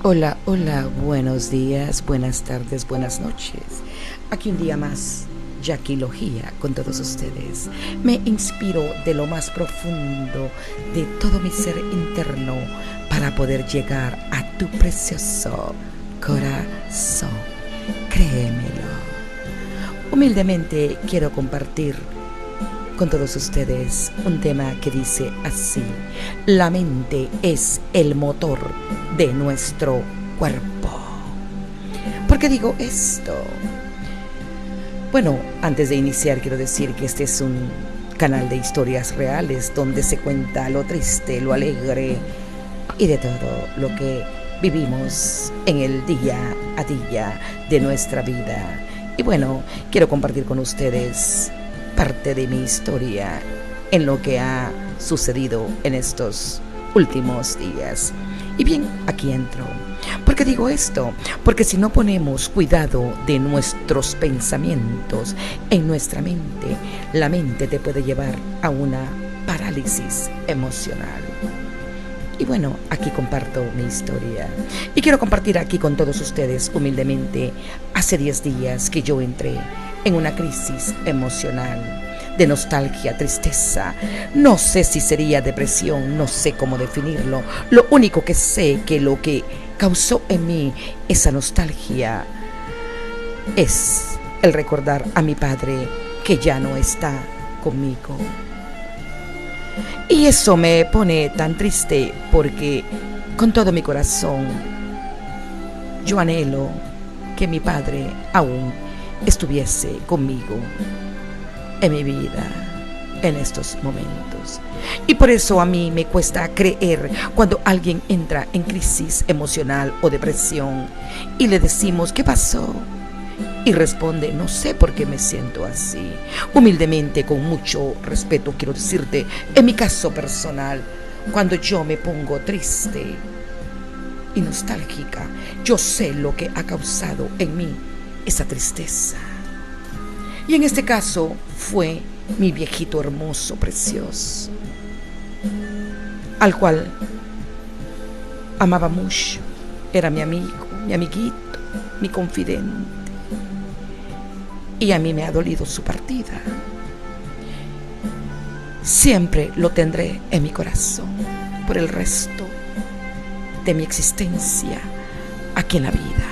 Hola, hola, buenos días, buenas tardes, buenas noches. Aquí un día más, Yaquilogía con todos ustedes. Me inspiro de lo más profundo de todo mi ser interno para poder llegar a tu precioso corazón. Créemelo. Humildemente quiero compartir con todos ustedes un tema que dice así: la mente es el motor de nuestro cuerpo. ¿Por qué digo esto? Bueno, antes de iniciar quiero decir que este es un canal de historias reales donde se cuenta lo triste, lo alegre y de todo lo que vivimos en el día a día de nuestra vida. Y bueno, quiero compartir con ustedes parte de mi historia en lo que ha sucedido en estos últimos días. Y bien, aquí entro. ¿Por qué digo esto? Porque si no ponemos cuidado de nuestros pensamientos en nuestra mente, la mente te puede llevar a una parálisis emocional. Y bueno, aquí comparto mi historia. Y quiero compartir aquí con todos ustedes humildemente. Hace 10 días que yo entré en una crisis emocional de nostalgia, tristeza. No sé si sería depresión, no sé cómo definirlo. Lo único que sé que lo que causó en mí esa nostalgia es el recordar a mi padre que ya no está conmigo. Y eso me pone tan triste porque con todo mi corazón yo anhelo que mi padre aún estuviese conmigo en mi vida en estos momentos. Y por eso a mí me cuesta creer cuando alguien entra en crisis emocional o depresión y le decimos: ¿qué pasó? Y responde: no sé por qué me siento así. Humildemente, con mucho respeto, quiero decirte, en mi caso personal, cuando yo me pongo triste y nostálgica, yo sé lo que ha causado en mí esa tristeza. Y en este caso fue mi viejito hermoso, precioso, al cual amaba mucho. Era mi amigo, mi amiguito, mi confidente. Y a mí me ha dolido su partida. Siempre lo tendré en mi corazón por el resto de mi existencia aquí en la vida.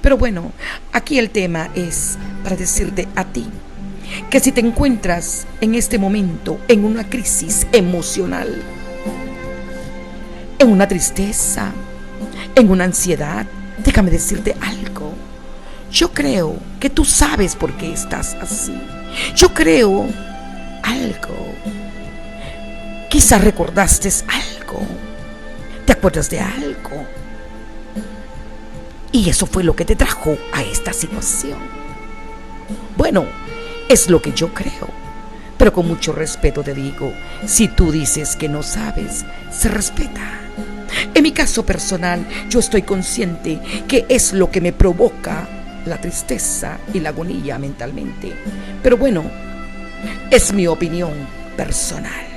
Pero bueno, aquí el tema es para decirte a ti que si te encuentras en este momento en una crisis emocional, en una tristeza, en una ansiedad, déjame decirte algo. Yo creo que tú sabes por qué estás así. Yo creo algo. Quizás recordaste algo. ¿Te acuerdas de algo? Y eso fue lo que te trajo a esta situación. Bueno, es lo que yo creo. Pero con mucho respeto te digo, si tú dices que no sabes, se respeta. En mi caso personal, yo estoy consciente que es lo que me provoca la tristeza y la agonía mentalmente. Pero bueno, es mi opinión personal.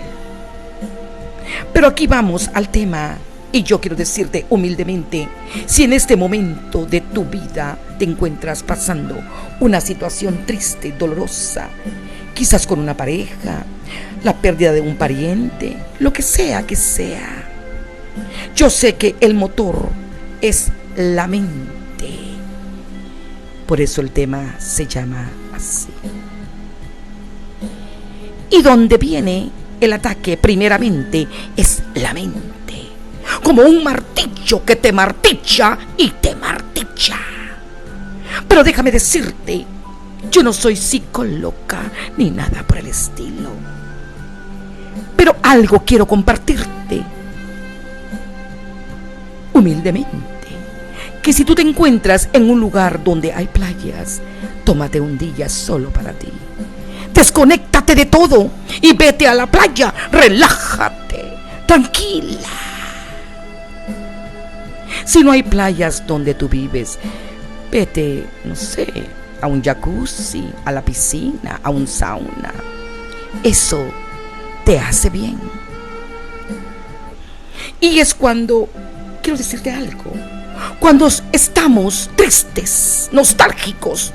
Pero aquí vamos al tema. Y yo quiero decirte humildemente, si en este momento de tu vida te encuentras pasando una situación triste, dolorosa, quizás con una pareja, la pérdida de un pariente, lo que sea, yo sé que el motor es la mente. Por eso el tema se llama así. Y donde viene el ataque primeramente es la mente. Como un martillo que te martilla y te martilla. Pero déjame decirte, yo no soy psicóloga ni nada por el estilo. Pero algo quiero compartirte humildemente. Que si tú te encuentras en un lugar donde hay playas, tómate un día solo para ti. Desconéctate de todo y vete a la playa. Relájate, tranquila. Si no hay playas donde tú vives, vete, no sé, a un jacuzzi, a la piscina, a un sauna. Eso te hace bien. Y es cuando quiero decirte algo. Cuando estamos tristes, nostálgicos,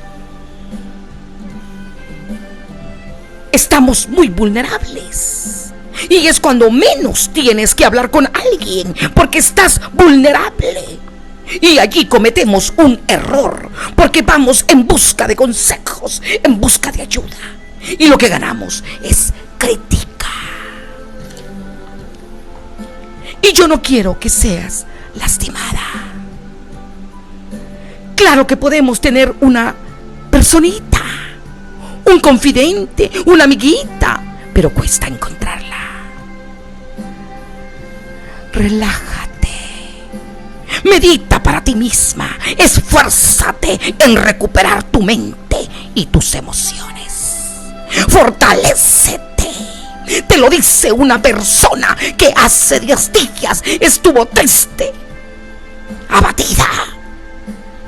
estamos muy vulnerables. Y es cuando menos tienes que hablar con alguien, porque estás vulnerable. Y allí cometemos un error, porque vamos en busca de consejos, en busca de ayuda. Y lo que ganamos es crítica. Y yo no quiero que seas lastimada. Claro que podemos tener una personita, un confidente, una amiguita, pero cuesta encontrarla. Relájate, medita para ti misma, esfuérzate en recuperar tu mente y tus emociones. Fortalécete. Te lo dice una persona que hace 10 días estuvo triste, abatida,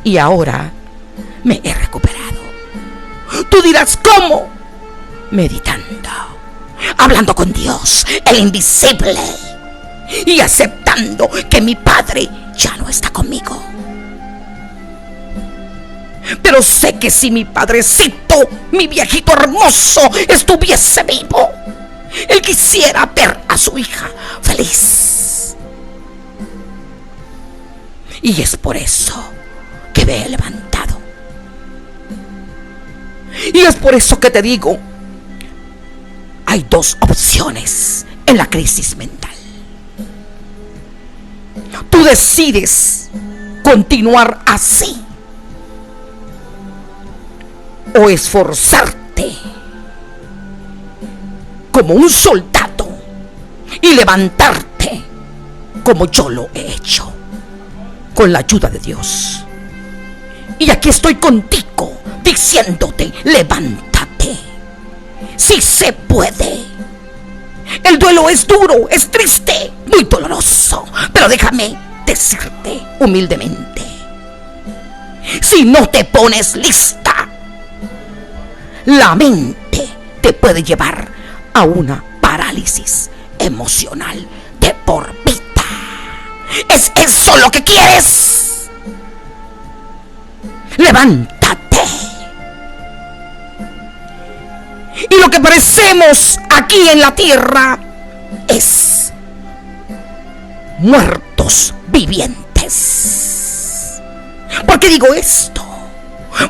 y ahora me he recuperado. Tú dirás, ¿cómo? Meditando, hablando con Dios, el invisible, y aceptando que mi Padre ya no está conmigo. Pero sé que si mi padrecito, mi viejito hermoso, estuviese vivo, él quisiera ver a su hija feliz. Y es por eso que me he levantado. Y es por eso que te digo, hay 2 opciones en la crisis mental. Tú decides continuar así o esforzarte como un soldado y levantarte como yo lo he hecho, con la ayuda de Dios. Y aquí estoy contigo diciéndote, levántate. Sí se puede. El duelo es duro, es triste, muy doloroso, pero déjame decirte humildemente, si no te pones lista, la mente te puede llevar a una parálisis emocional de por vida. ¿Es eso lo que quieres? Levántate. Y lo que parecemos aquí en la tierra es muertos vivientes. ¿Por qué digo esto?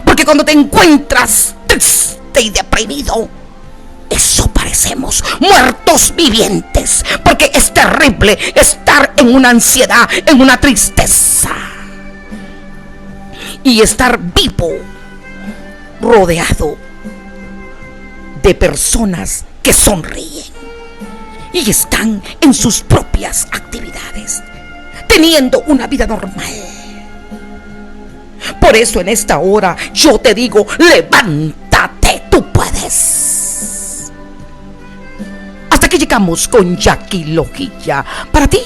Porque cuando te encuentras triste y deprimido, eso parecemos muertos vivientes, porque es terrible estar en una ansiedad, en una tristeza, y estar vivo, rodeado de personas que sonríen y están en sus propias actividades, teniendo una vida normal. Por eso en esta hora yo te digo, levántate, tú puedes. Hasta que llegamos con Jackie Loquilla, para ti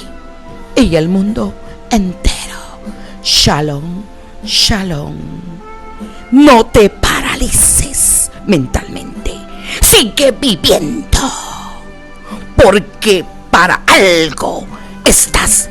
y el mundo entero. Shalom, shalom. No te paralices mentalmente. Sigue viviendo, porque para algo estás